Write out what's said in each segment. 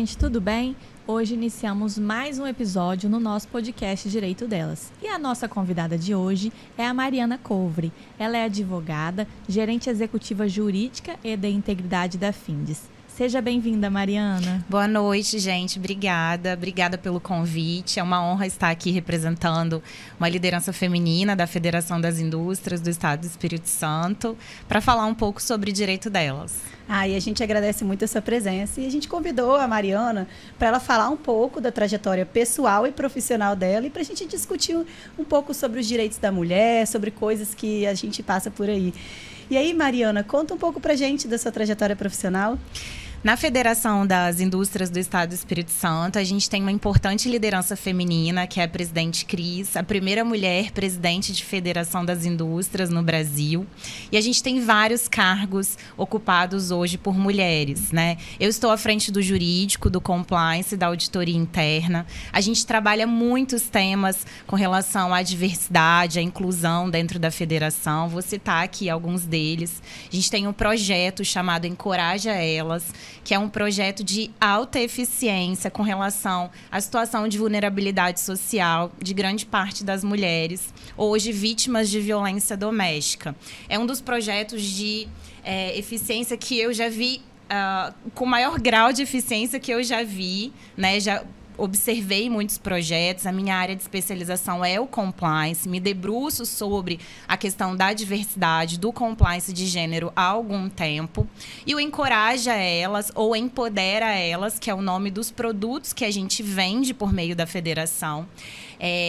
gente, tudo bem? Hoje iniciamos mais um episódio no nosso podcast Direito Delas. E a nossa convidada de hoje é a Mariana Couvre. Ela é advogada, gerente executiva jurídica e de integridade da Findes. Seja bem-vinda, Mariana. Boa noite, gente. Obrigada pelo convite. É uma honra estar aqui representando uma liderança feminina da Federação das Indústrias do Estado do Espírito Santo para falar um pouco sobre direito delas. E a gente agradece muito a sua presença e a gente convidou a Mariana para ela falar um pouco da trajetória pessoal e profissional dela e para a gente discutir um pouco sobre os direitos da mulher, sobre coisas que a gente passa por aí. E aí, Mariana, conta um pouco para a gente da sua trajetória profissional. Na Federação das Indústrias do Estado do Espírito Santo, a gente tem uma importante liderança feminina, que é a presidente Cris, a primeira mulher presidente de Federação das Indústrias no Brasil. E a gente tem vários cargos ocupados hoje por mulheres, né? Eu estou à frente do jurídico, do compliance, da auditoria interna. A gente trabalha muitos temas com relação à diversidade, à inclusão dentro da federação. Vou citar aqui alguns deles. A gente tem um projeto chamado Encoraja Elas, que é um projeto de alta eficiência com relação à situação de vulnerabilidade social de grande parte das mulheres, hoje vítimas de violência doméstica. É um dos projetos de eficiência que eu já vi, com maior grau de eficiência que eu já vi, né? Já observei muitos projetos, a minha área de especialização é o compliance, me debruço sobre a questão da diversidade, do compliance de gênero há algum tempo. E o Encoraja Elas, ou Empodera Elas, que é o nome dos produtos que a gente vende por meio da federação.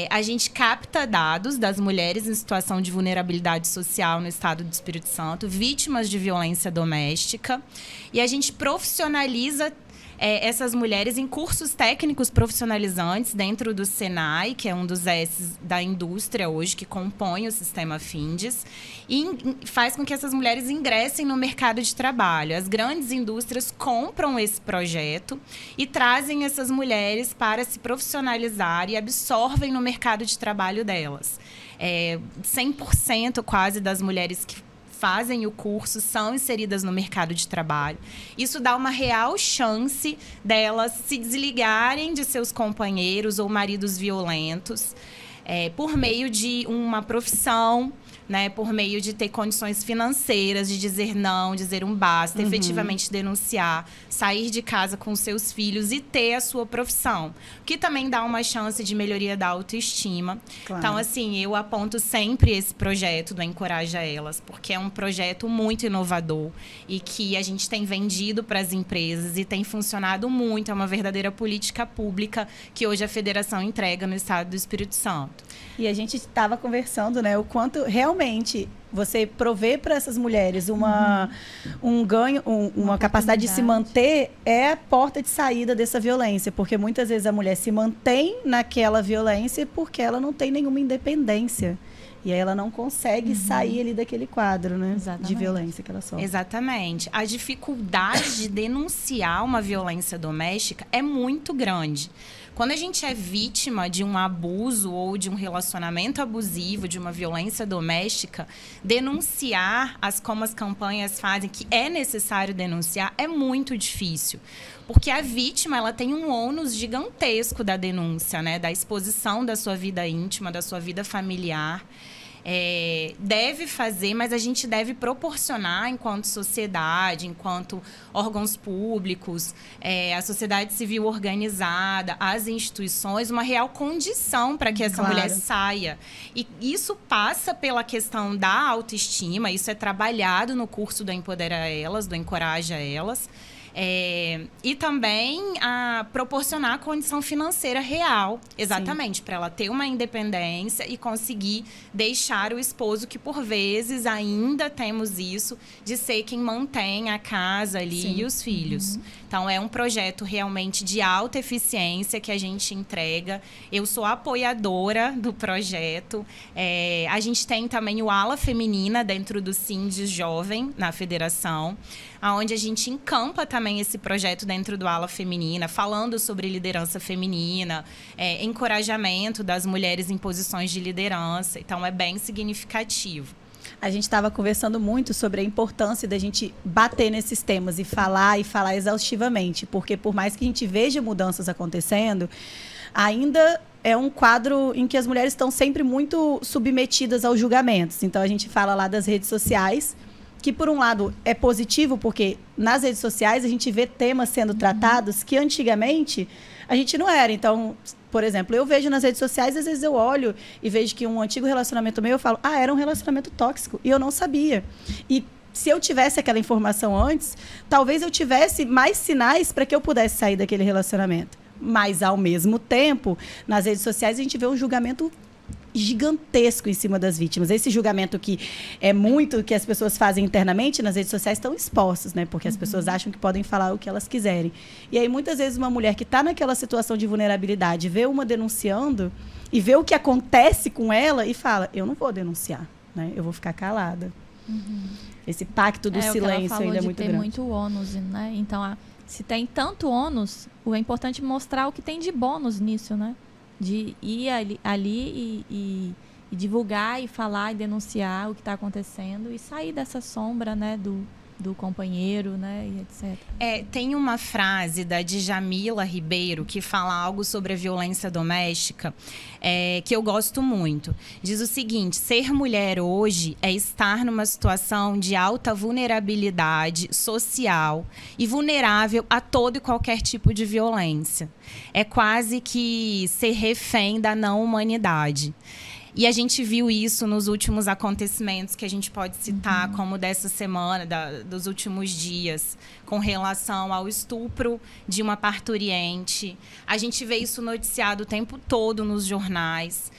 A gente capta dados das mulheres em situação de vulnerabilidade social no estado do Espírito Santo, vítimas de violência doméstica, e a gente profissionaliza essas mulheres em cursos técnicos profissionalizantes dentro do Senai, que é um dos S's da indústria hoje, que compõe o sistema Findes, e faz com que essas mulheres ingressem no mercado de trabalho. As grandes indústrias compram esse projeto e trazem essas mulheres para se profissionalizar e absorvem no mercado de trabalho delas. 100% quase das mulheres que fazem o curso, são inseridas no mercado de trabalho. Isso dá uma real chance delas se desligarem de seus companheiros ou maridos violentos, por meio de uma profissão, né, por meio de ter condições financeiras, de dizer não, dizer um basta, efetivamente denunciar, sair de casa com seus filhos e ter a sua profissão, que também dá uma chance de melhoria da autoestima. Claro. Então, assim, eu aponto sempre esse projeto do Encoraja Elas, porque é um projeto muito inovador e que a gente tem vendido para as empresas e tem funcionado muito, é uma verdadeira política pública que hoje a Federação entrega no estado do Espírito Santo. E a gente estava conversando, né, o quanto realmente você provê para essas mulheres um ganho, uma capacidade de se manter é a porta de saída dessa violência, porque muitas vezes a mulher se mantém naquela violência porque ela não tem nenhuma independência. E aí ela não consegue sair ali daquele quadro, né? De violência que ela sofre. Exatamente. A dificuldade de denunciar uma violência doméstica é muito grande. Quando a gente é vítima de um abuso ou de um relacionamento abusivo, de uma violência doméstica, denunciar, como as campanhas fazem, que é necessário denunciar, é muito difícil. Porque a vítima, ela tem um ônus gigantesco da denúncia, né? Da exposição da sua vida íntima, da sua vida familiar. Deve fazer, mas a gente deve proporcionar, enquanto sociedade, enquanto órgãos públicos, a sociedade civil organizada, as instituições, uma real condição para que essa mulher saia. E isso passa pela questão da autoestima, isso é trabalhado no curso do Empodera Elas, do Encoraja Elas. E também proporcionar a condição financeira real, exatamente, para ela ter uma independência e conseguir deixar o esposo, que por vezes ainda temos isso, de ser quem mantém a casa ali e os filhos. Então, é um projeto realmente de alta eficiência que a gente entrega. Eu sou apoiadora do projeto. A gente tem também o Ala Feminina dentro do Sindes Jovem, na federação, onde a gente encampa também esse projeto dentro do Ala Feminina, falando sobre liderança feminina, encorajamento das mulheres em posições de liderança. Então, é bem significativo. A gente estava conversando muito sobre a importância da gente bater nesses temas e falar exaustivamente, porque por mais que a gente veja mudanças acontecendo, ainda é um quadro em que as mulheres estão sempre muito submetidas aos julgamentos. Então, a gente fala lá das redes sociais, que por um lado é positivo, porque nas redes sociais a gente vê temas sendo tratados que antigamente a gente não era. Então, por exemplo, eu vejo nas redes sociais, às vezes eu olho e vejo que um antigo relacionamento meu, eu falo, era um relacionamento tóxico, e eu não sabia. E se eu tivesse aquela informação antes, talvez eu tivesse mais sinais para que eu pudesse sair daquele relacionamento. Mas, ao mesmo tempo, nas redes sociais a gente vê um julgamento gigantesco em cima das vítimas. Esse julgamento que é muito que as pessoas fazem internamente nas redes sociais estão expostos, né? Porque as pessoas acham que podem falar o que elas quiserem. E aí, muitas vezes, uma mulher que está naquela situação de vulnerabilidade vê uma denunciando e vê o que acontece com ela e fala, eu não vou denunciar, né? Eu vou ficar calada. Esse pacto do silêncio ainda é muito grande. Tem muito ônus, né? Então, se tem tanto ônus, é importante mostrar o que tem de bônus nisso, né? De ir ali e divulgar e falar e denunciar o que está acontecendo e sair dessa sombra, né, do companheiro, né, e etc. Tem uma frase da Djamila Ribeiro que fala algo sobre a violência doméstica que eu gosto muito. Diz o seguinte: ser mulher hoje é estar numa situação de alta vulnerabilidade social e vulnerável a todo e qualquer tipo de violência. É quase que ser refém da não-humanidade. E a gente viu isso nos últimos acontecimentos que a gente pode citar, como dessa semana, dos últimos dias, com relação ao estupro de uma parturiente. A gente vê isso noticiado o tempo todo nos jornais.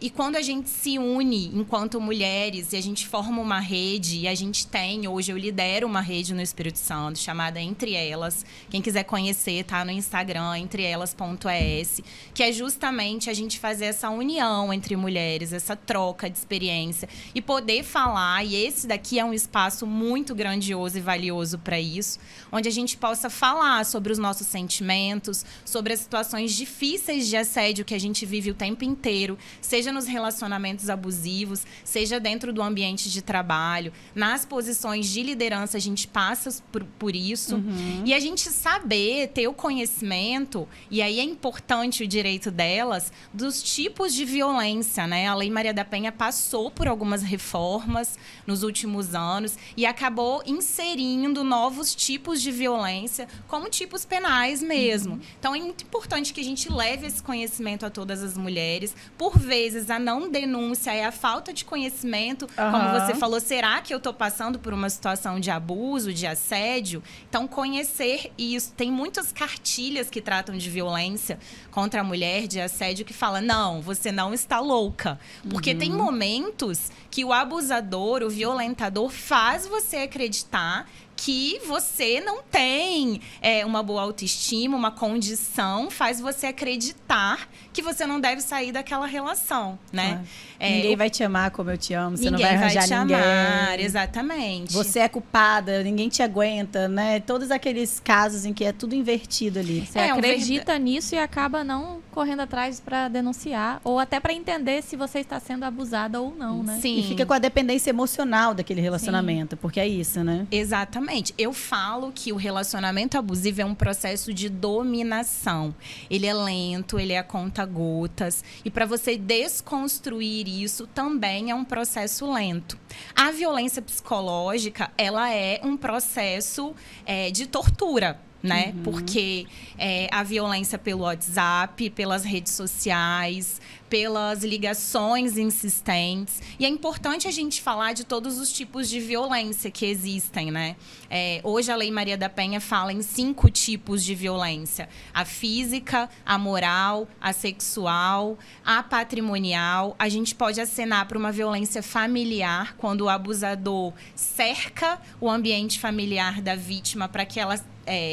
E quando a gente se une enquanto mulheres e a gente forma uma rede, e a gente tem, hoje eu lidero uma rede no Espírito Santo chamada Entre Elas. Quem quiser conhecer, tá no Instagram, entreelas.es, que é justamente a gente fazer essa união entre mulheres, essa troca de experiência e poder falar. E esse daqui é um espaço muito grandioso e valioso para isso, onde a gente possa falar sobre os nossos sentimentos, sobre as situações difíceis de assédio que a gente vive o tempo inteiro, seja nos relacionamentos abusivos, seja dentro do ambiente de trabalho, nas posições de liderança a gente passa por isso. E a gente saber, ter o conhecimento, e aí é importante o direito delas, dos tipos de violência, né? A Lei Maria da Penha passou por algumas reformas nos últimos anos e acabou inserindo novos tipos de violência, como tipos penais mesmo. Então, é muito importante que a gente leve esse conhecimento a todas as mulheres. Por vezes, a não denúncia é a falta de conhecimento. Como você falou, será que eu estou passando por uma situação de abuso, de assédio? Então, conhecer isso. Tem muitas cartilhas que tratam de violência contra a mulher, de assédio, que fala, não, você não está louca. Porque tem momentos que o abusador, o violentador, faz você acreditar que você não tem uma boa autoestima, uma condição, faz você acreditar que você não deve sair daquela relação, né? Ninguém vai te amar como eu te amo, você não vai arranjar ninguém. Amar, exatamente. Você é culpada, ninguém te aguenta, né? Todos aqueles casos em que é tudo invertido ali. Você acredita nisso e acaba não correndo atrás para denunciar, ou até para entender se você está sendo abusada ou não, né? Sim. E fica com a dependência emocional daquele relacionamento, porque é isso, né? Exatamente. Eu falo que o relacionamento abusivo é um processo de dominação. Ele é lento, ele é a conta-gotas. E para você desconstruir isso também é um processo lento. A violência psicológica, ela é um processo de tortura, né? Porque a violência pelo WhatsApp, pelas redes sociais, pelas ligações insistentes. E é importante a gente falar de todos os tipos de violência que existem, né? Hoje a Lei Maria da Penha fala em 5 tipos de violência: a física, a moral, a sexual, a patrimonial. A gente pode acenar para uma violência familiar, quando o abusador cerca o ambiente familiar da vítima para que ela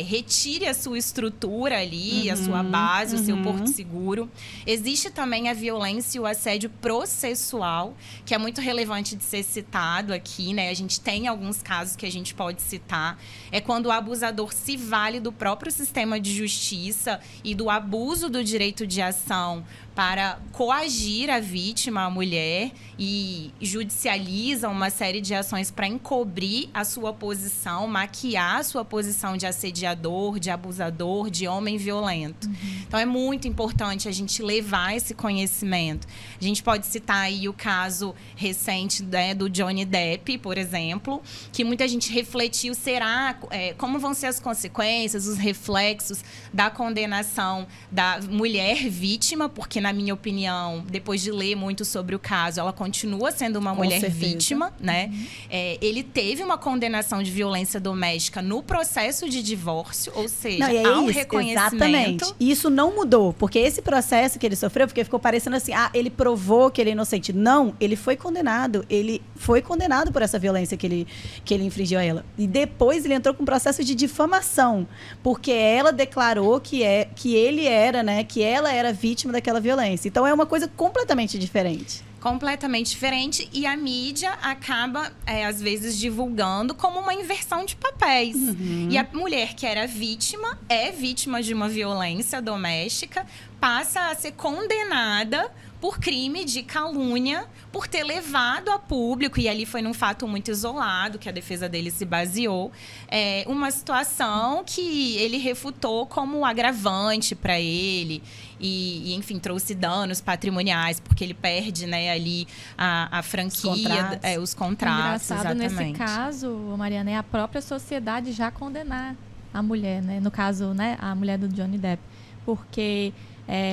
retire a sua estrutura ali, a sua base, o seu porto seguro. Existe também a violência violência e o assédio processual, que é muito relevante de ser citado aqui, né? A gente tem alguns casos que a gente pode citar. É quando o abusador se vale do próprio sistema de justiça e do abuso do direito de ação para coagir a vítima, a mulher, e judicializa uma série de ações para encobrir a sua posição, maquiar a sua posição de assediador, de abusador, de homem violento. Então, é muito importante a gente levar esse conhecimento. A gente pode citar aí o caso recente, né, do Johnny Depp, por exemplo, que muita gente refletiu, como vão ser as consequências, os reflexos da condenação da mulher vítima, porque, na minha opinião, depois de ler muito sobre o caso, ela continua sendo uma mulher vítima, né? Ele teve uma condenação de violência doméstica no processo de divórcio, ou seja, há um reconhecimento. Exatamente. E isso não mudou, porque esse processo que ele sofreu, porque ficou parecendo assim, ele provou que ele é inocente. Não, ele foi condenado. Ele foi condenado por essa violência que ele infringiu a ela. E depois ele entrou com um processo de difamação, porque ela declarou que ele era, né, que ela era vítima daquela violência. Então é uma coisa completamente diferente. Completamente diferente, e a mídia acaba, às vezes, divulgando como uma inversão de papéis. E a mulher que era vítima, é vítima de uma violência doméstica, passa a ser condenada por crime de calúnia, por ter levado a público, e ali foi num fato muito isolado, que a defesa dele se baseou, uma situação que ele refutou como agravante para ele, e, enfim, trouxe danos patrimoniais, porque ele perde, né, ali a franquia, os contratos. Engraçado, exatamente. Nesse caso, Mariana, é a própria sociedade já condenar a mulher, né? No caso, né, a mulher do Johnny Depp. Porque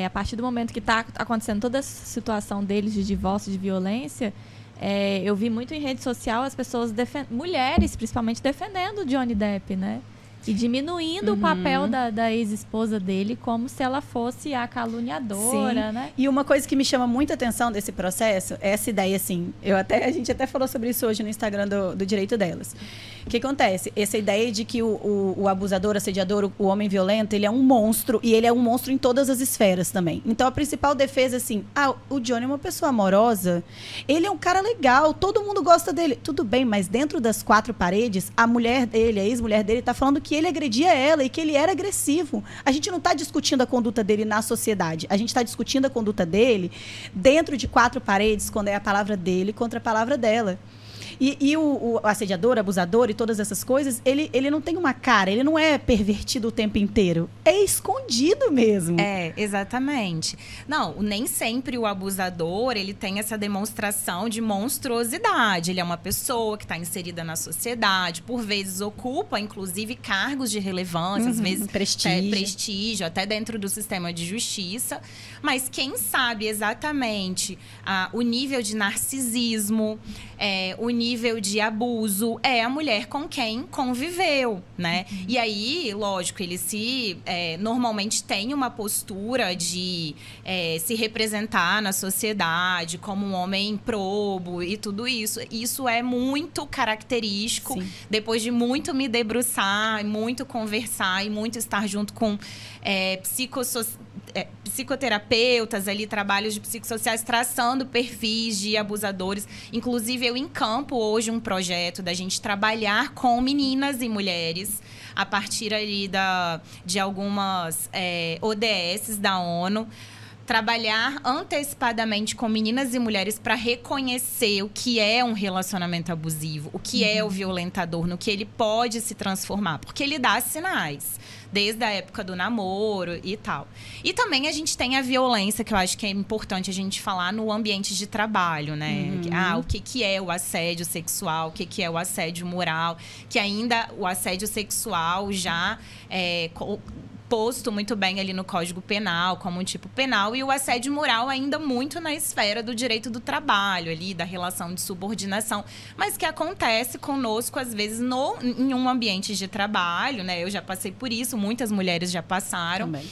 a partir do momento que está acontecendo toda essa situação deles de divórcio, de violência, eu vi muito em rede social as pessoas, mulheres principalmente, defendendo o Johnny Depp, né? E diminuindo o papel da ex-esposa dele como se ela fosse a caluniadora, né? E uma coisa que me chama muita atenção desse processo é essa ideia, assim, a gente até falou sobre isso hoje no Instagram do Direito Delas. O que acontece? Essa ideia de que o abusador, assediador, o homem violento, ele é um monstro, e ele é um monstro em todas as esferas também. Então, a principal defesa, assim, o Johnny é uma pessoa amorosa, ele é um cara legal, todo mundo gosta dele. Tudo bem, mas dentro das quatro paredes, a mulher dele, a ex-mulher dele, tá falando que ele agredia ela e que ele era agressivo. A gente não está discutindo a conduta dele na sociedade. A gente está discutindo a conduta dele dentro de quatro paredes, quando é a palavra dele contra a palavra dela. E o assediador, abusador e todas essas coisas, ele não tem uma cara, ele não é pervertido o tempo inteiro. É escondido mesmo. Exatamente. Não, nem sempre o abusador, ele tem essa demonstração de monstruosidade. Ele é uma pessoa que está inserida na sociedade, por vezes ocupa, inclusive, cargos de relevância, às vezes prestígio, até dentro do sistema de justiça. Mas quem sabe exatamente o nível de narcisismo, o nível de abuso, é a mulher com quem conviveu, né? E aí, lógico, ele normalmente tem uma postura de se representar na sociedade como um homem probo e tudo isso. Isso é muito característico. Sim. Depois de muito me debruçar, muito conversar e muito estar junto com psicoterapeutas ali, trabalhos de psicossociais, traçando perfis de abusadores. Inclusive, eu encampo hoje um projeto da gente trabalhar com meninas e mulheres a partir ali de algumas ODSs da ONU. Trabalhar antecipadamente com meninas e mulheres para reconhecer o que é um relacionamento abusivo, o que é o violentador, no que ele pode se transformar. Porque ele dá sinais, desde a época do namoro e tal. E também a gente tem a violência, que eu acho que é importante a gente falar no ambiente de trabalho, né? O que é o assédio sexual, o que é o assédio moral, que ainda o assédio sexual já posto muito bem ali no Código Penal, como um tipo penal, e o assédio moral ainda muito na esfera do direito do trabalho, ali, da relação de subordinação, mas que acontece conosco, às vezes, em um ambiente de trabalho, né? Eu já passei por isso, muitas mulheres já passaram. Também.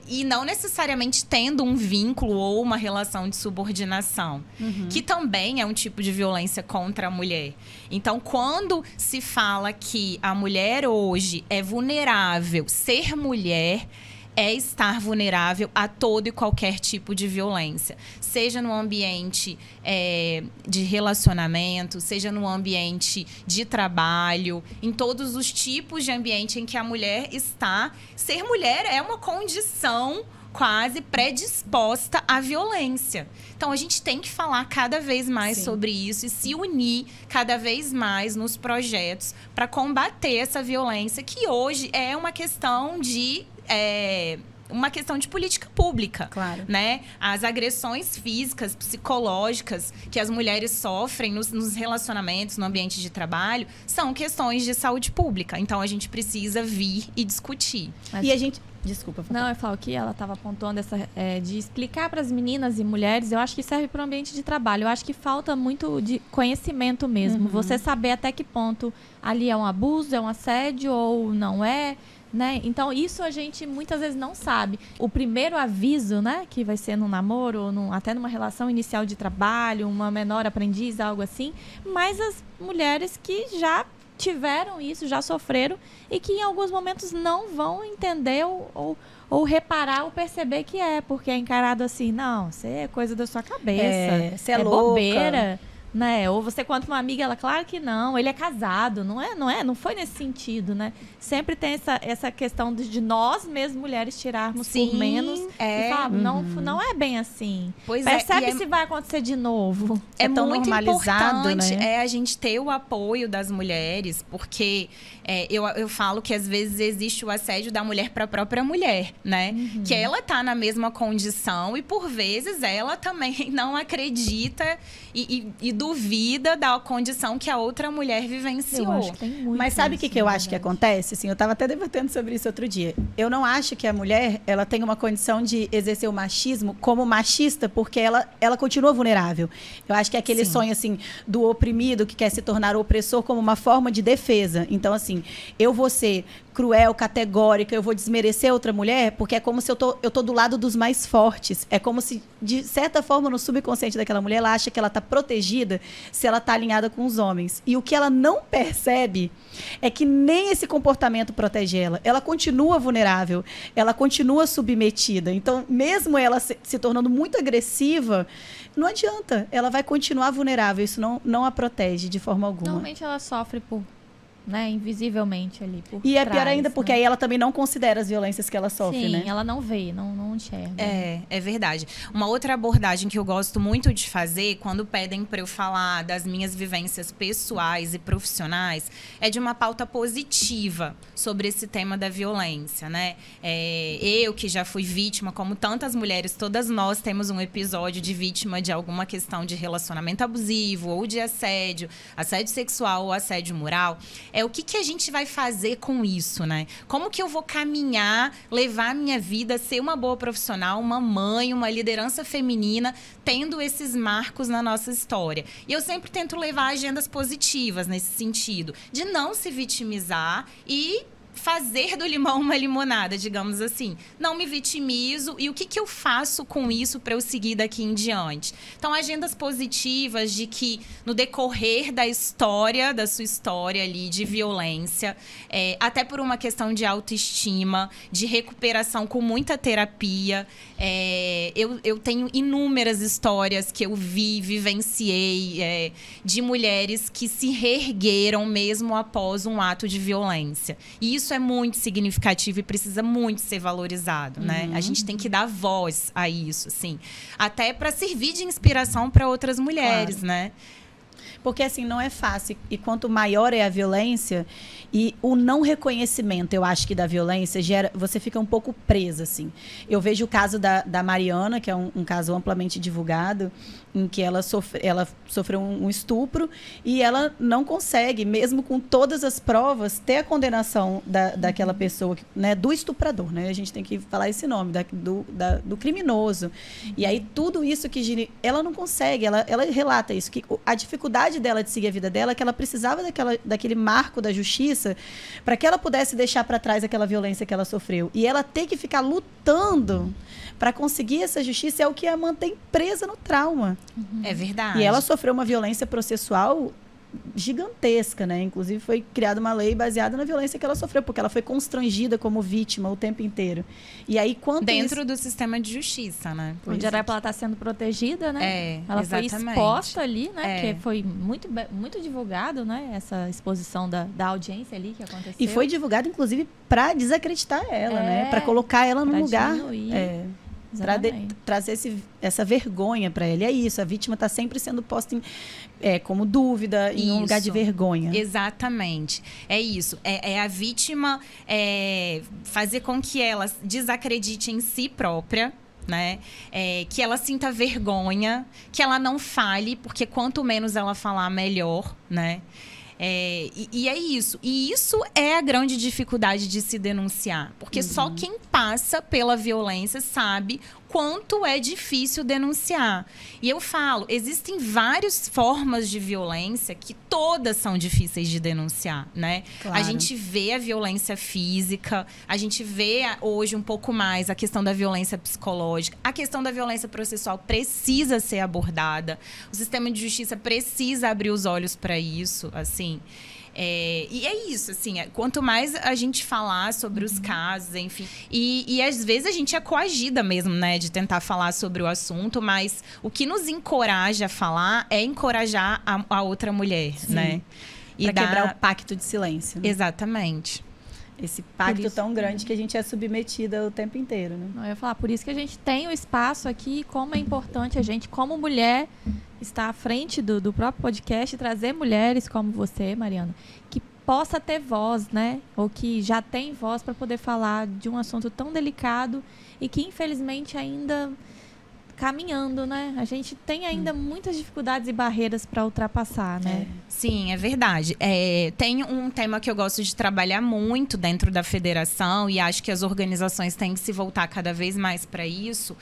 E não necessariamente tendo um vínculo ou uma relação de subordinação, que também é um tipo de violência contra a mulher. Então, quando se fala que a mulher hoje é vulnerável, ser mulher é estar vulnerável a todo e qualquer tipo de violência. Seja no ambiente de relacionamento, seja no ambiente de trabalho, em todos os tipos de ambiente em que a mulher está. Ser mulher é uma condição quase predisposta à violência. Então, a gente tem que falar cada vez mais sobre isso e se unir cada vez mais nos projetos para combater essa violência, que hoje é uma questão de política pública, Claro. né? As agressões físicas, psicológicas que as mulheres sofrem nos relacionamentos, no ambiente de trabalho, são questões de saúde pública. Então, a gente precisa vir e discutir. E a gente... Desculpa. Não, eu falo que ela estava pontuando de explicar para as meninas e mulheres, eu acho que serve para o ambiente de trabalho. Eu acho que falta muito de conhecimento mesmo. Você saber até que ponto ali é um abuso, é um assédio ou não é, né? Então, isso a gente muitas vezes não sabe. O primeiro aviso, né, que vai ser num namoro ou até numa relação inicial de trabalho, uma menor aprendiz, algo assim, mas as mulheres que já tiveram isso, já sofreram e que em alguns momentos não vão entender ou reparar ou perceber que porque é encarado assim, não, isso é coisa da sua cabeça, você é louca, bobeira, né? Ou você conta uma amiga, ela, claro que não, ele é casado, não foi nesse sentido, né? Sempre tem essa questão de nós mesmas mulheres tirarmos por menos e falar, não é bem assim. Pois percebe se vai acontecer de novo. É tão muito normalizado, importante, né? A gente ter o apoio das mulheres, porque eu falo que às vezes existe o assédio da mulher para a própria mulher, né? Que ela tá na mesma condição e por vezes ela também não acredita e duvida da condição que a outra mulher vivenciou. Eu acho que tem muito. Mas sabe o isso, que eu acho que acontece? Assim, eu estava até debatendo sobre isso outro dia. Eu não acho que a mulher ela tem uma condição de exercer o machismo como machista, porque ela continua vulnerável. Eu acho que é aquele sonho assim do oprimido que quer se tornar o opressor como uma forma de defesa. Então, assim, eu vou ser cruel, categórica, eu vou desmerecer outra mulher, porque é como se eu tô do lado dos mais fortes. É como se, de certa forma, no subconsciente daquela mulher, ela acha que ela tá protegida se ela tá alinhada com os homens. E o que ela não percebe é que nem esse comportamento protege ela. Ela continua vulnerável, ela continua submetida. Então, mesmo ela se tornando muito agressiva, não adianta. Ela vai continuar vulnerável. Isso não a protege de forma alguma. Normalmente ela sofre invisivelmente ali por E é trás, pior ainda, porque aí ela também não considera as violências que ela sofre, Sim, né? ela não vê, não enxerga. É verdade. Uma outra abordagem que eu gosto muito de fazer, quando pedem para eu falar das minhas vivências pessoais e profissionais, é de uma pauta positiva sobre esse tema da violência, né? Eu que já fui vítima, como tantas mulheres, todas nós temos um episódio de vítima de alguma questão de relacionamento abusivo ou de assédio sexual ou assédio moral. O que a gente vai fazer com isso, né? Como que eu vou caminhar, levar a minha vida, ser uma boa profissional, uma mãe, uma liderança feminina, tendo esses marcos na nossa história? E eu sempre tento levar agendas positivas nesse sentido, de não se vitimizar e fazer do limão uma limonada, digamos assim. Não me vitimizo e o que eu faço com isso para eu seguir daqui em diante? Então, agendas positivas de que no decorrer da sua história ali de violência, até por uma questão de autoestima, de recuperação com muita terapia, eu tenho inúmeras histórias que eu vivenciei de mulheres que se reergueram mesmo após um ato de violência. E isso é muito significativo e precisa muito ser valorizado, né? A gente tem que dar voz a isso, assim. Até para servir de inspiração para outras mulheres, claro, né? Porque, assim, não é fácil. E quanto maior é a violência, e o não reconhecimento, eu acho que da violência, você fica um pouco presa, assim. Eu vejo o caso da Mariana, que é um caso amplamente divulgado, em que ela sofreu um estupro e ela não consegue, mesmo com todas as provas, ter a condenação daquela pessoa, né, do estuprador, né? A gente tem que falar esse nome, do criminoso. E aí, tudo isso que ela não consegue, ela relata isso, que a dificuldade dela de seguir a vida dela é que ela precisava daquele marco da justiça para que ela pudesse deixar para trás aquela violência que ela sofreu. E ela ter que ficar lutando para conseguir essa justiça é o que a mantém presa no trauma. É verdade. E ela sofreu uma violência processual gigantesca, né? Inclusive foi criada uma lei baseada na violência que ela sofreu, porque ela foi constrangida como vítima o tempo inteiro. E aí, dentro do sistema de justiça, né? Onde era pra ela estar sendo protegida, né? Ela exatamente. foi exposta ali, né? Que foi muito divulgado, né? Essa exposição da audiência ali que aconteceu. E foi divulgado, inclusive, para desacreditar ela, né? Para colocar ela num lugar... Para trazer essa vergonha para ela. E é isso, a vítima está sempre sendo posta como dúvida, em um lugar de vergonha. Exatamente. É isso. É a vítima fazer com que ela desacredite em si própria, né? Que ela sinta vergonha, que ela não fale, porque quanto menos ela falar, melhor, né? E é isso. E isso é a grande dificuldade de se denunciar. Porque só quem passa pela violência sabe quanto é difícil denunciar. E eu falo, existem várias formas de violência que todas são difíceis de denunciar, né? Claro. A gente vê a violência física, a gente vê hoje um pouco mais a questão da violência psicológica, a questão da violência processual precisa ser abordada, o sistema de justiça precisa abrir os olhos para isso, assim. E é isso, assim, quanto mais a gente falar sobre os casos, enfim, e às vezes a gente é coagida mesmo, né, de tentar falar sobre o assunto, mas o que nos encoraja a falar é encorajar a outra mulher, né? Para quebrar o pacto de silêncio. Né? Exatamente. Esse pacto tão grande que a gente é submetida o tempo inteiro, né? Eu ia falar, por isso que a gente tem o espaço aqui, como é importante a gente, como mulher, estar à frente do próprio podcast e trazer mulheres como você, Mariana, que possa ter voz, né? Ou que já tem voz para poder falar de um assunto tão delicado e que, infelizmente, ainda caminhando, né? A gente tem ainda muitas dificuldades e barreiras para ultrapassar, né? Sim, é verdade. Tem um tema que eu gosto de trabalhar muito dentro da federação e acho que as organizações têm que se voltar cada vez mais para isso.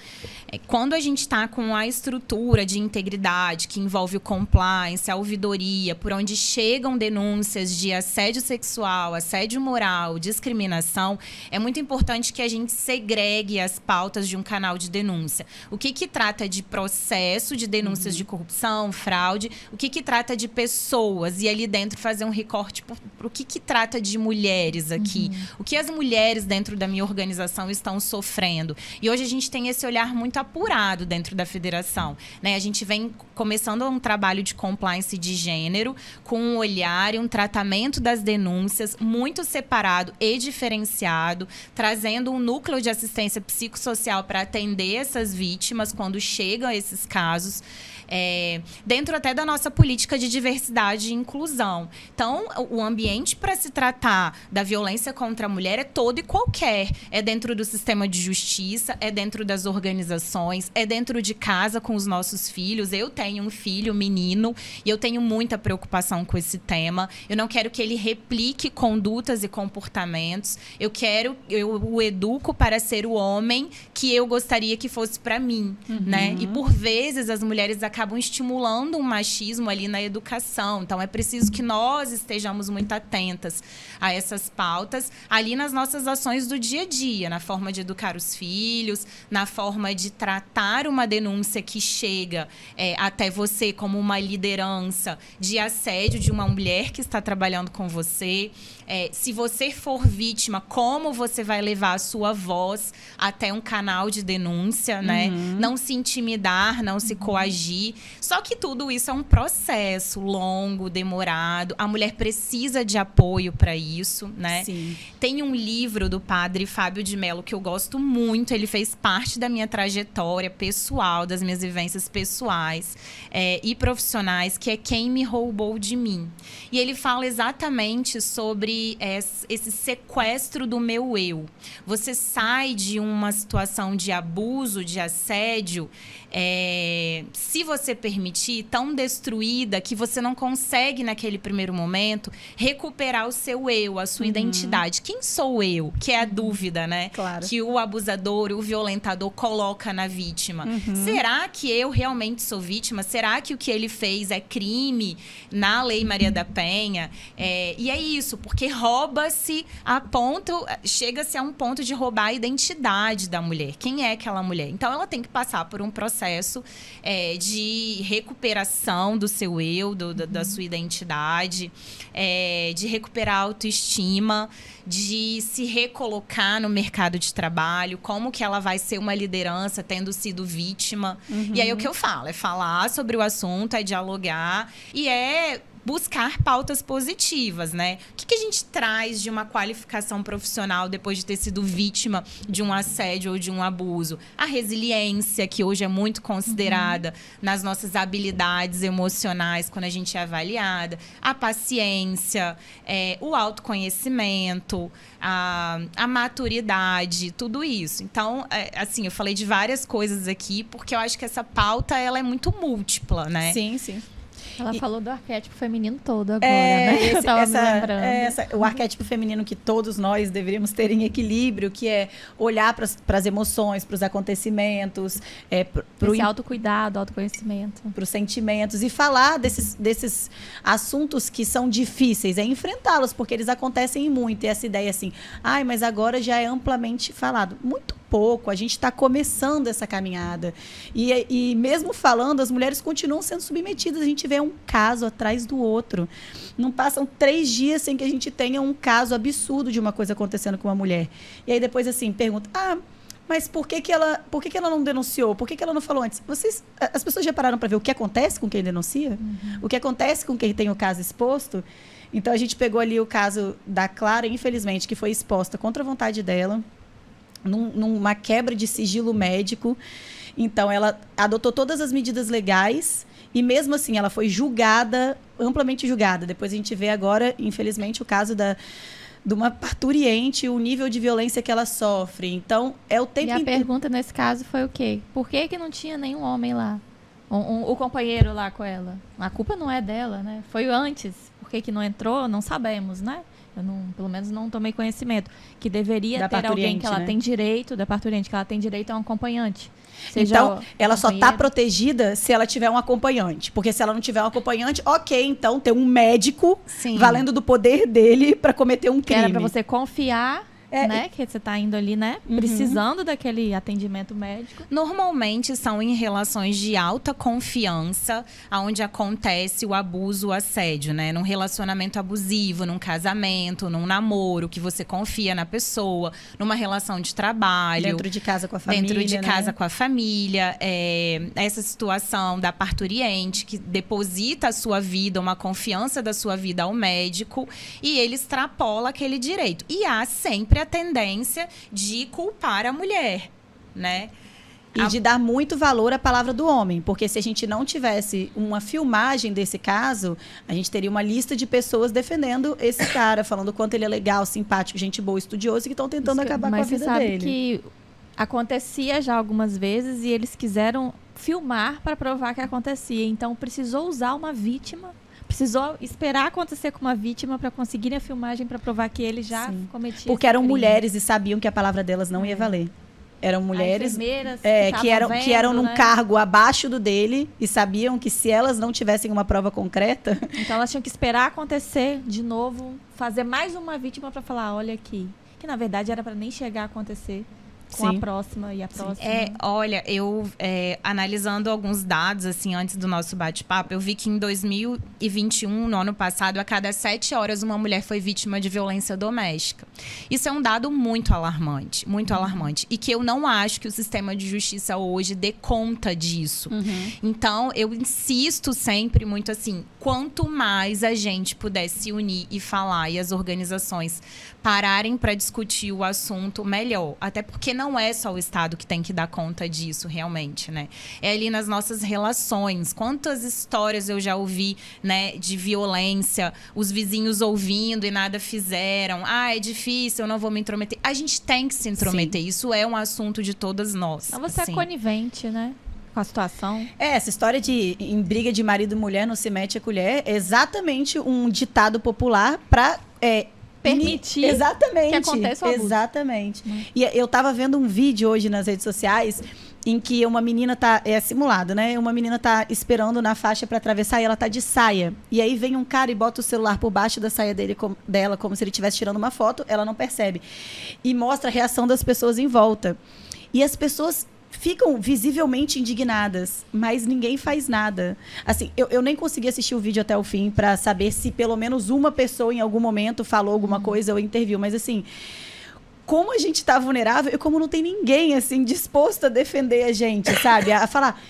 Quando a gente está com a estrutura de integridade que envolve o compliance, a ouvidoria, por onde chegam denúncias de assédio sexual, assédio moral, discriminação, é muito importante que a gente segregue as pautas de um canal de denúncia. O que trata de processo, de denúncias de corrupção, fraude, o que trata de pessoas, e ali dentro fazer um recorte para o que trata de mulheres aqui, o que as mulheres dentro da minha organização estão sofrendo. E hoje a gente tem esse olhar muito apurado dentro da federação, né? A gente vem começando um trabalho de compliance de gênero, com um olhar e um tratamento das denúncias muito separado e diferenciado, trazendo um núcleo de assistência psicossocial para atender essas vítimas quando chegam a esses casos, dentro até da nossa política de diversidade e inclusão. Então, o ambiente para se tratar da violência contra a mulher é todo e qualquer. É dentro do sistema de justiça, é dentro das organizações, é dentro de casa com os nossos filhos. Eu tenho um filho, menino, e eu tenho muita preocupação com esse tema. Eu não quero que ele replique condutas e comportamentos. Eu o educo para ser o homem que eu gostaria que fosse para mim, né? E por vezes as mulheres acabam estimulando um machismo ali na educação. Então é preciso que nós estejamos muito atentas a essas pautas ali nas nossas ações do dia a dia, na forma de educar os filhos, na forma de tratar uma denúncia que chega até você como uma liderança de assédio de uma mulher que está trabalhando com você. Se você for vítima, como você vai levar a sua voz até um canal de denúncia, né? Não se intimidar, não se coagir. Só que tudo isso é um processo longo, demorado. A mulher precisa de apoio para isso, né? Sim. Tem um livro do padre Fábio de Mello que eu gosto muito. Ele fez parte da minha trajetória pessoal, das minhas vivências pessoais e profissionais, que é Quem Me Roubou de Mim. E ele fala exatamente sobre esse sequestro do meu eu. Você sai de uma situação de abuso, de assédio, se você permitir, tão destruída que você não consegue, naquele primeiro momento, recuperar o seu eu, a sua identidade. Quem sou eu? Que é a dúvida, né? Claro. Que o abusador, o violentador coloca na vítima. Será que eu realmente sou vítima? Será que o que ele fez é crime na Lei Maria da Penha? E é isso, porque porque chega-se a um ponto de roubar a identidade da mulher. Quem é aquela mulher? Então, ela tem que passar por um processo de recuperação do seu eu, da sua identidade, de recuperar a autoestima, de se recolocar no mercado de trabalho, como que ela vai ser uma liderança tendo sido vítima. E aí, o que eu falo? É falar sobre o assunto, é dialogar e é buscar pautas positivas, né? O que a gente traz de uma qualificação profissional depois de ter sido vítima de um assédio ou de um abuso? A resiliência, que hoje é muito considerada nas nossas habilidades emocionais quando a gente é avaliada. A paciência, o autoconhecimento, a maturidade, tudo isso. Então, assim, eu falei de várias coisas aqui porque eu acho que essa pauta ela é muito múltipla, né? Sim, sim. Ela falou do arquétipo feminino todo agora, né? Eu tava me lembrando. O arquétipo feminino que todos nós deveríamos ter em equilíbrio, que é olhar para as emoções, para os acontecimentos, esse autocuidado, autoconhecimento. Para os sentimentos e falar desses assuntos que são difíceis, enfrentá-los, porque eles acontecem muito. E essa ideia assim, mas agora já é amplamente falado. Muito pouco, a gente está começando essa caminhada. E mesmo falando, as mulheres continuam sendo submetidas. A gente vê um caso atrás do outro. Não passam 3 dias sem que a gente tenha um caso absurdo de uma coisa acontecendo com uma mulher. E aí depois, assim, pergunta, mas por que ela não denunciou? Por que ela não falou antes? As pessoas já pararam para ver o que acontece com quem denuncia? O que acontece com quem tem o caso exposto? Então, a gente pegou ali o caso da Clara, infelizmente, que foi exposta contra a vontade dela, numa quebra de sigilo médico. Então, ela adotou todas as medidas legais e, mesmo assim, ela foi julgada, amplamente julgada. Depois a gente vê agora, infelizmente, o caso de uma parturiente, o nível de violência que ela sofre. Então, é o tempo inteiro. E a pergunta nesse caso foi o quê? Por que não tinha nenhum homem lá? O companheiro lá com ela? A culpa não é dela, né? Foi antes. Por que não entrou? Não sabemos, né? Eu pelo menos não tomei conhecimento. Que deveria ter alguém que ela tem direito, da parturiente, que ela tem direito a um acompanhante. Então, ela só está protegida se ela tiver um acompanhante. Porque se ela não tiver um acompanhante, ok, então tem um médico valendo do poder dele para cometer um crime. Era para você confiar, né? Que você está indo ali, né? Precisando daquele atendimento médico. Normalmente são em relações de alta confiança, onde acontece o abuso, o assédio, né? Num relacionamento abusivo, num casamento, num namoro, que você confia na pessoa, numa relação de trabalho. Dentro de casa com a família. Dentro de casa com a família. Essa situação da parturiente, que deposita a sua vida, uma confiança da sua vida ao médico, e ele extrapola aquele direito. E há sempre a tendência de culpar a mulher, né? E de dar muito valor à palavra do homem. Porque se a gente não tivesse uma filmagem desse caso, a gente teria uma lista de pessoas defendendo esse cara, falando o quanto ele é legal, simpático, gente boa, estudioso, e que estão tentando acabar com a vida dele. Mas você sabe que acontecia já algumas vezes e eles quiseram filmar para provar que acontecia. Então, precisou usar uma vítima. Precisou esperar acontecer com uma vítima para conseguir a filmagem para provar que ele já cometia. Porque eram mulheres e sabiam que a palavra delas não ia valer. Eram mulheres que eram num cargo abaixo do dele e sabiam que se elas não tivessem uma prova concreta... Então elas tinham que esperar acontecer de novo, fazer mais uma vítima para falar, olha aqui. Que na verdade era para nem chegar a acontecer. Com a próxima e a próxima. Olha, eu analisando alguns dados, assim, antes do nosso bate-papo, eu vi que em 2021, no ano passado, a cada 7 horas uma mulher foi vítima de violência doméstica. Isso é um dado muito alarmante, e que eu não acho que o sistema de justiça hoje dê conta disso. Então, eu insisto sempre muito assim, quanto mais a gente puder se unir e falar, e as organizações pararem para discutir o assunto, melhor. Até porque não é só o Estado que tem que dar conta disso, realmente, né? É ali nas nossas relações. Quantas histórias eu já ouvi, né, de violência, os vizinhos ouvindo e nada fizeram. É difícil, eu não vou me intrometer. A gente tem que se intrometer. Isso é um assunto de todas nós. Então você é conivente, né? Com a situação. Essa história de em briga de marido e mulher não se mete a colher é exatamente um ditado popular para... permitir exatamente, que aconteça o abuso. Exatamente. E eu estava vendo um vídeo hoje nas redes sociais em que uma menina tá... É simulado, né? Uma menina tá esperando na faixa para atravessar e ela tá de saia. E aí vem um cara e bota o celular por baixo da saia dela, como se ele estivesse tirando uma foto. Ela não percebe. E mostra a reação das pessoas em volta. E as pessoas ficam visivelmente indignadas, mas ninguém faz nada. Assim, eu nem consegui assistir o vídeo até o fim para saber se pelo menos uma pessoa em algum momento falou alguma coisa ou interviu. Mas assim... como a gente tá vulnerável e como não tem ninguém, assim, disposto a defender a gente, sabe? A falar,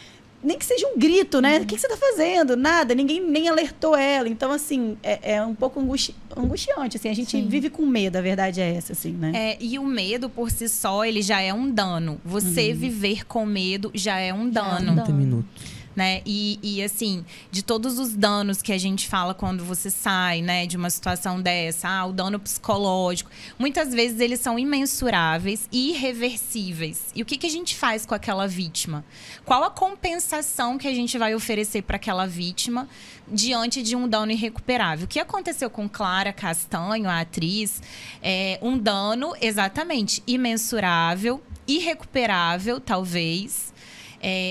nem que seja um grito, né? O que você tá fazendo? Nada, ninguém nem alertou ela. Então, assim, é um pouco angustiante, assim. A gente vive com medo, a verdade é essa, assim, né? E o medo, por si só, ele já é um dano. Você viver com medo já é um dano. 30 minutos. Né? E assim, de todos os danos que a gente fala quando você sai, né, de uma situação dessa, o dano psicológico, muitas vezes eles são imensuráveis e irreversíveis. E o que a gente faz com aquela vítima? Qual a compensação que a gente vai oferecer para aquela vítima diante de um dano irrecuperável? O que aconteceu com Clara Castanho, a atriz, é um dano exatamente imensurável, irrecuperável, talvez.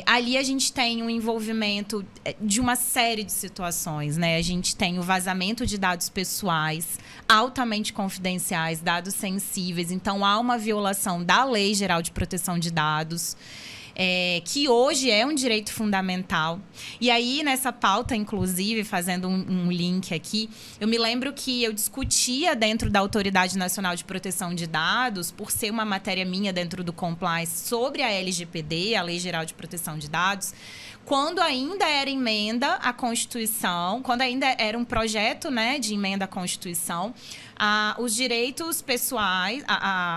Ali a gente tem um envolvimento de uma série de situações, né? A gente tem o vazamento de dados pessoais altamente confidenciais, dados sensíveis. Então, há uma violação da Lei Geral de Proteção de Dados, que hoje é um direito fundamental. E aí, nessa pauta, inclusive, fazendo um link aqui, eu me lembro que eu discutia dentro da Autoridade Nacional de Proteção de Dados, por ser uma matéria minha dentro do Compliance, sobre a LGPD, a Lei Geral de Proteção de Dados, quando ainda era emenda à Constituição, quando ainda era um projeto, né, de emenda à Constituição, os direitos pessoais,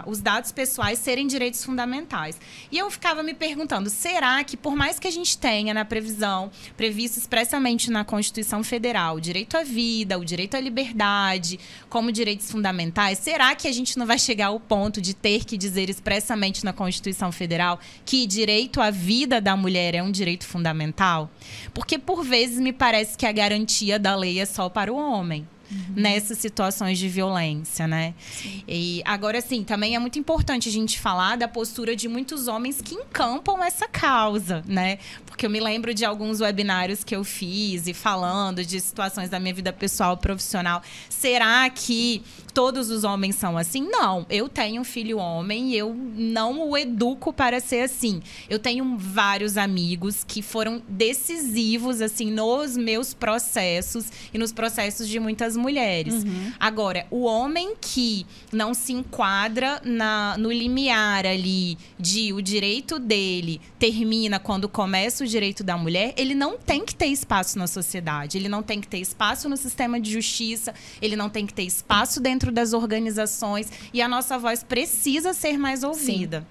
os dados pessoais serem direitos fundamentais. E eu ficava me perguntando, será que, por mais que a gente tenha na previsão, previsto expressamente na Constituição Federal, o direito à vida, o direito à liberdade, como direitos fundamentais, será que a gente não vai chegar ao ponto de ter que dizer expressamente na Constituição Federal que direito à vida da mulher é um direito fundamental? Porque, por vezes, me parece que a garantia da lei é só para o homem. Nessas situações de violência, né? E agora, sim, também é muito importante a gente falar da postura de muitos homens que encampam essa causa, né? Porque eu me lembro de alguns webinários que eu fiz e falando de situações da minha vida pessoal e profissional. Será que todos os homens são assim? Não, eu tenho um filho homem e eu não o educo para ser assim. Eu tenho vários amigos que foram decisivos, assim, nos meus processos e nos processos de muitas mulheres. Agora, o homem que não se enquadra no limiar ali de o direito dele termina quando começa o direito da mulher, ele não tem que ter espaço na sociedade, ele não tem que ter espaço no sistema de justiça, ele não tem que ter espaço dentro das organizações, e a nossa voz precisa ser mais ouvida.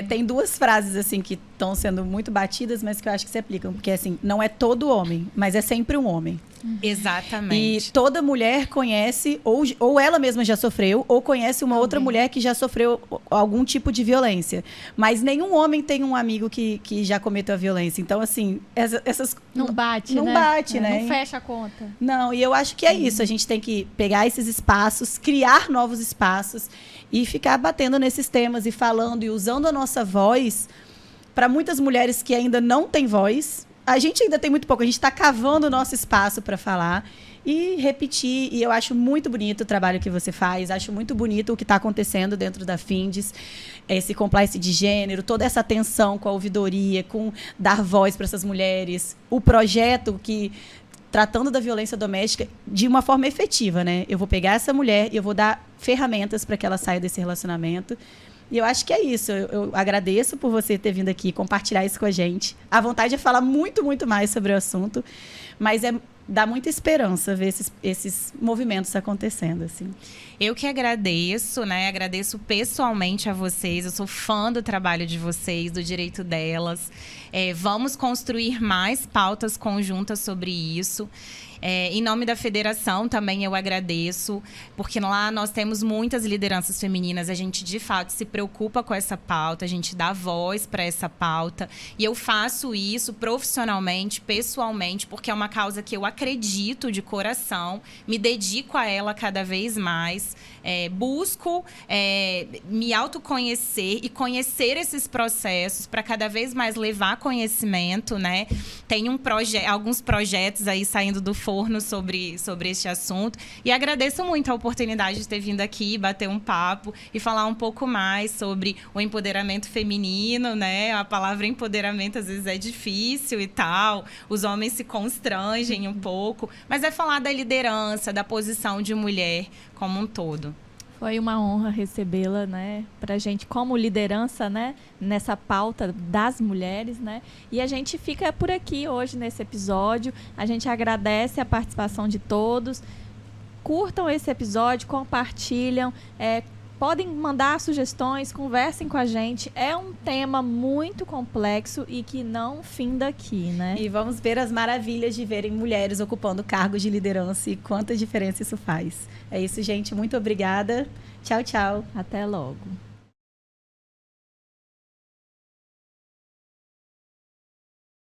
Tem duas frases assim que estão sendo muito batidas, mas que eu acho que se aplicam, porque assim, não é todo homem, mas é sempre um homem. Exatamente. E toda mulher conhece, ou ela mesma já sofreu, ou conhece uma outra mulher que já sofreu algum tipo de violência. Mas nenhum homem tem um amigo que já cometeu a violência. Então, assim, essas... Não bate, não né? bate, né? Não fecha a conta. Não, e eu acho que é isso. A gente tem que pegar esses espaços, criar novos espaços e ficar batendo nesses temas e falando e usando a nossa voz para muitas mulheres que ainda não têm voz. A gente ainda tem muito pouco, a gente está cavando o nosso espaço para falar e repetir. E eu acho muito bonito o trabalho que você faz, acho muito bonito o que está acontecendo dentro da Findes, esse compliance de gênero, toda essa atenção com a ouvidoria, com dar voz para essas mulheres, o projeto que... tratando da violência doméstica de uma forma efetiva, né? Eu vou pegar essa mulher e eu vou dar ferramentas para que ela saia desse relacionamento. E eu acho que é isso. Eu agradeço por você ter vindo aqui compartilhar isso com a gente. A vontade é falar muito, muito mais sobre o assunto, mas dá muita esperança ver esses movimentos acontecendo, assim. Eu que agradeço, né? Agradeço pessoalmente a vocês. Eu sou fã do trabalho de vocês, do direito delas. Vamos construir mais pautas conjuntas sobre isso. Em nome da federação também eu agradeço, porque lá nós temos muitas lideranças femininas, a gente de fato se preocupa com essa pauta, a gente dá voz para essa pauta, e eu faço isso profissionalmente, pessoalmente, porque é uma causa que eu acredito de coração, me dedico a ela cada vez mais, busco me autoconhecer e conhecer esses processos para cada vez mais levar conhecimento, né? Tem alguns projetos aí saindo do forno sobre este assunto, e agradeço muito a oportunidade de ter vindo aqui, bater um papo e falar um pouco mais sobre o empoderamento feminino, né? A palavra empoderamento às vezes é difícil e tal, os homens se constrangem um pouco, mas é falar da liderança, da posição de mulher como um todo. Foi uma honra recebê-la, né, pra gente como liderança, né, nessa pauta das mulheres, né? E a gente fica por aqui hoje nesse episódio. A gente agradece a participação de todos. Curtam esse episódio, compartilham, podem mandar sugestões, conversem com a gente. É um tema muito complexo e que não finda aqui, né? E vamos ver as maravilhas de verem mulheres ocupando cargos de liderança e quanta diferença isso faz. É isso, gente. Muito obrigada. Tchau, tchau. Até logo.